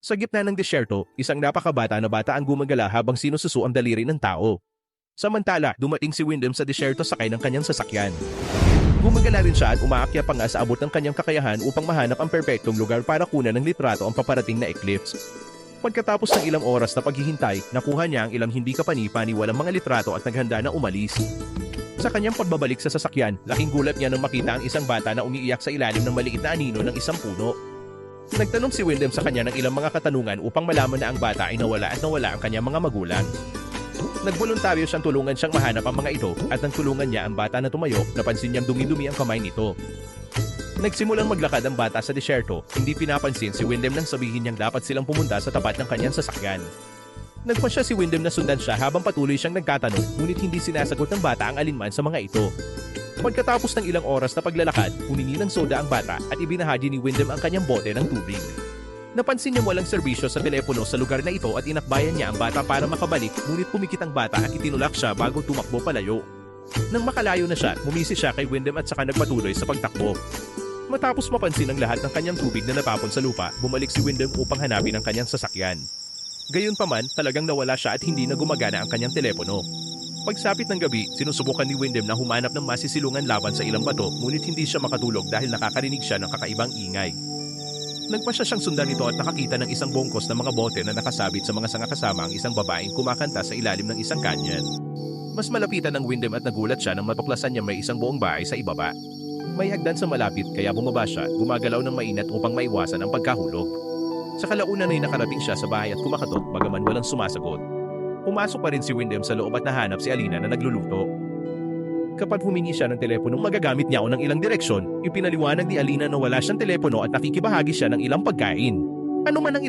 Sa gitna ng disyerto, isang napakabata na bata ang gumagala habang sinususo ang daliri ng tao. Samantala, dumating si Windom sa disyerto sakay ng kanyang sasakyan. Gumagala rin siya at umaakyat pa nga sa abot ng kanyang kakayahan upang mahanap ang perpektong lugar para kunan ng litrato ang paparating na eclipse. Pagkatapos ng ilang oras na paghihintay, nakuha niya ang ilang hindi kapani-paniwalang mga litrato at naghanda na umalis. Sa kanyang pagbabalik sa sasakyan, laking gulat niya nang makita ang isang bata na umiiyak sa ilalim ng maliit na anino ng isang puno. Nagtanong si Windom sa kanya ng ilang mga katanungan upang malaman na ang bata ay nawala at nawala ang kanyang mga magulang. Nagboluntaryo siyang tulungan siyang mahanap ang mga ito at nang tulungan niya ang bata na tumayo, napansin niyang dumi-dumi ang kamay nito. Nagsimulang maglakad ang bata sa disyerto, hindi pinapansin si Windom nang sabihin niyang dapat silang pumunta sa tapat ng kanyang sasakyan. Nagpasya si Windom na sundan siya habang patuloy siyang nagtatanong, ngunit hindi sinasagot ng bata ang alinman sa mga ito. Pagkatapos ng ilang oras na paglalakad, humingi ng soda ang bata at ibinahagi ni Windom ang kanyang bote ng tubig. Napansin niya walang serbisyo sa telepono sa lugar na ito at inakbayan niya ang bata para makabalik, ngunit pumikit ang bata at itinulak siya bago tumakbo palayo. Nang makalayo na siya, mumisi siya kay Windom at saka nagpatuloy sa pagtakbo. Matapos mapansin ang lahat ng kanyang tubig na natapon sa lupa, bumalik si Windom upang hanapin ang kanyang sasakyan. Gayunpaman, talagang nawala siya at hindi na gumagana ang kanyang telepono. Pagsapit ng gabi, sinusubukan ni Windom na humanap ng masisilungan laban sa ilang bato, ngunit hindi siya makatulog dahil nakakarinig siya ng kakaibang ingay. Nagpasya siyang sundan ito at nakakita ng isang bongkos ng mga bote na nakasabit sa mga sanga kasama ang isang babaeng kumakanta sa ilalim ng isang kanyan. Mas malapitan ng Windom at nagulat siya nang matuklasan niya may isang buong bahay sa ibaba. May hagdan sa malapit kaya bumaba siya at gumagalaw ng mainat upang maiwasan ang pagkahulog. Sa kalaunan ay nakarating siya sa bahay at kumakatok bagaman walang sumasagot. Pumasok pa rin si Windom sa loob at nahanap si Alina na nagluluto. Kapag humingi siya ng telepono, magagamit niya ng ilang direksyon, ipinaliwanag ni Alina na wala siyang telepono at nakikibahagi siya ng ilang pagkain. Ano man ang